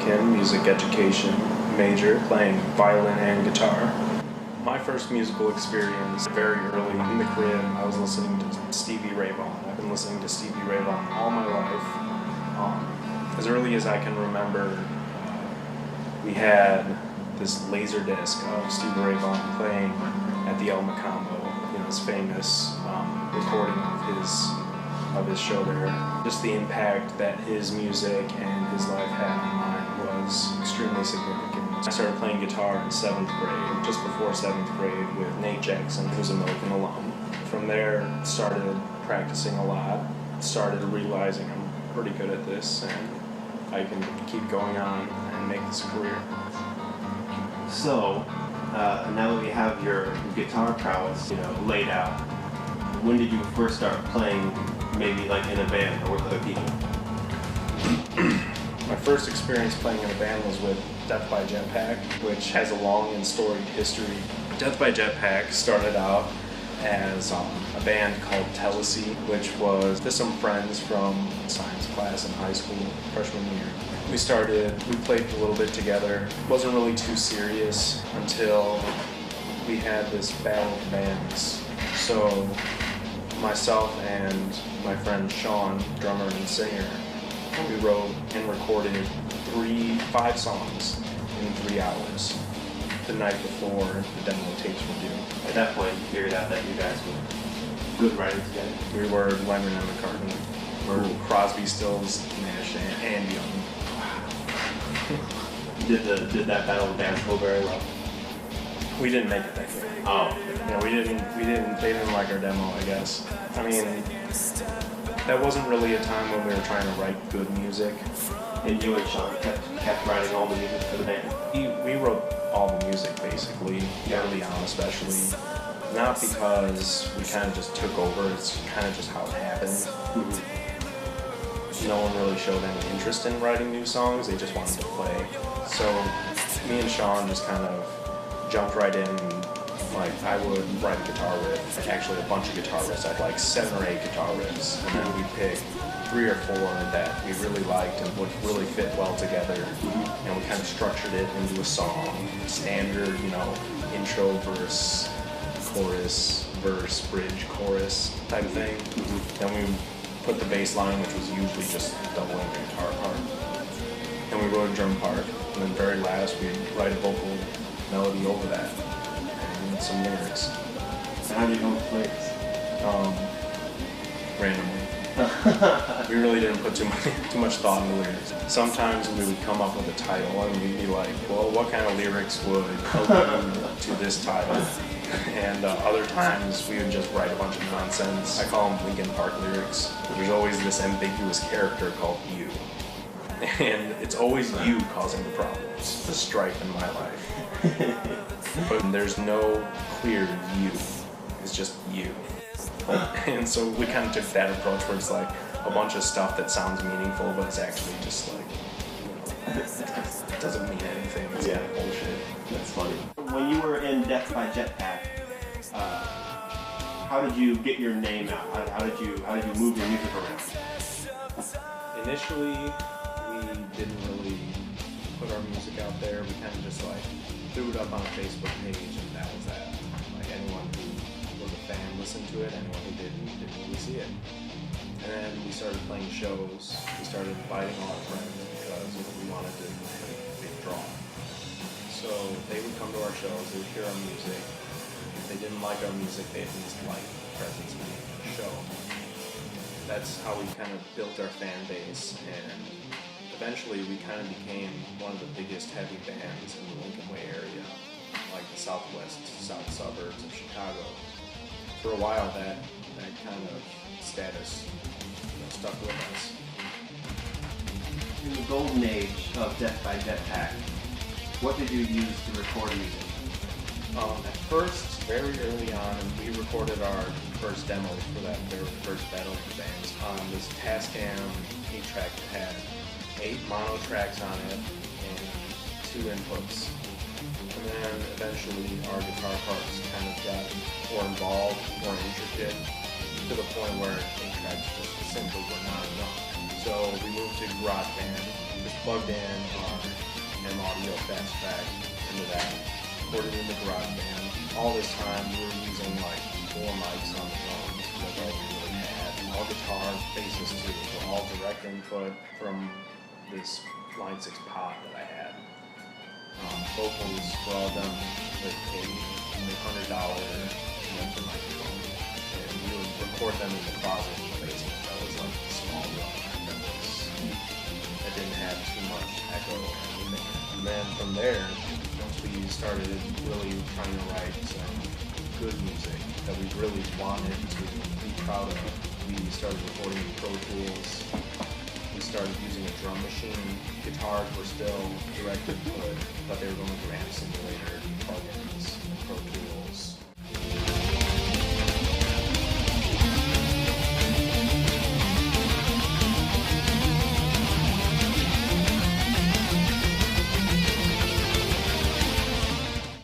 American music education major, playing violin and guitar. My first musical experience, very early in the crib, I was listening to Stevie Ray Vaughan. I've been listening to Stevie Ray Vaughan all my life. As early as I can remember, we had this laser disc of Stevie Ray Vaughan playing at the El Macambo, his famous recording of his show there. Just the impact that his music and his life had on mine was extremely significant. I started playing guitar in 7th grade, just before 7th grade, with Nate Jackson, who's a Millikan alum. From there, started practicing a lot, started realizing I'm pretty good at this and I can keep going on and make this a career. So, now that we have your guitar prowess, laid out, when did you first start playing, maybe like in a band or with other people? My first experience playing in a band was with Death by Jetpack, which has a long and storied history. Death by Jetpack started out as a band called Tennessee, which was just some friends from science class in high school, freshman year. We played a little bit together. It wasn't really too serious until we had this battle of bands. So myself and my friend Sean, drummer and singer, we wrote and recorded 5 songs in 3 hours the night before the demo tapes were due. At that point, you figured out that you guys were good writing together? We were Lennon and McCartney. We're Crosby, Stills, Nash, and Young. Did that battle of bands go very well? We didn't make it that good. Oh. Yeah, they didn't like our demo, I guess. I mean, that wasn't really a time when we were trying to write good music. And you and Sean kept writing all the music for the band? We wrote all the music, basically, early on especially. Not because we kind of just took over, it's kind of just how it happened. Mm-hmm. No one really showed any interest in writing new songs, they just wanted to play. So me and Sean just kind of jumped right in. Like, I would write a guitar riff, actually a bunch of guitar riffs. I'd like 7 or 8 guitar riffs, and then we'd pick 3 or 4 that we really liked and would really fit well together. And we kind of structured it into a song, standard, intro, verse, chorus, verse, bridge, chorus type of thing. Then we put the bass line, which was usually just doubling the guitar part. And we wrote a drum part, and then very last we'd write a vocal melody over that. Some lyrics. So how do you know the lyrics? Randomly. We really didn't put too much thought in the lyrics. Sometimes we would come up with a title and we'd be like, well, what kind of lyrics would allude to this title? And other times we would just write a bunch of nonsense. I call them Linkin Park lyrics. There's always this ambiguous character called you. And it's always you causing the problems, the strife in my life. But there's no clear you. It's just you. And so we kind of took that approach where it's like a bunch of stuff that sounds meaningful, but it's actually just like, it doesn't mean anything. It's like bullshit. That's funny. When you were in Death by Jetpack, how did you get your name out? How did you move your music around? Initially, we didn't really put our music out there. We kind of just threw it up on a Facebook page, and that was that. Like, anyone who was a fan listened to it, anyone who didn't really see it. And then we started playing shows. We started inviting all our friends because we wanted to make a big draw. So they would come to our shows, they would hear our music. If they didn't like our music, they at least liked the presence of the show. That's how we kind of built our fan base, and eventually we kind of became one of the biggest heavy bands in the Lincoln Way area, like the south suburbs of Chicago. For a while that kind of status stuck with us. In the golden age of Death by Jetpack, what did you use to record music? At first, very early on, we recorded our first demos for that very first Battle of the Bands on this Tascam 8-track that had 8 mono tracks on it and 2 inputs. And then eventually our guitar parts kind of got more involved, more intricate, to the point where 8 tracks just simply were not enough. So we moved to GarageBand, just plugged in our M audio fast track into that. Recorded in the GarageBand. All this time we were using like 4 mics on the drums. That's all we really had. All guitar, basses too, were all direct input from this Line 6 pod that I had. Vocals were all done with a $100 Yamaha microphone, and we would record them in the closet in the basement. That was like a small room that didn't have too much echo or anything. And then from there, we started really trying to write some good music that we really wanted to be proud of. We started recording in Pro Tools. We started using a drum machine. Guitars were still direct input, but they were going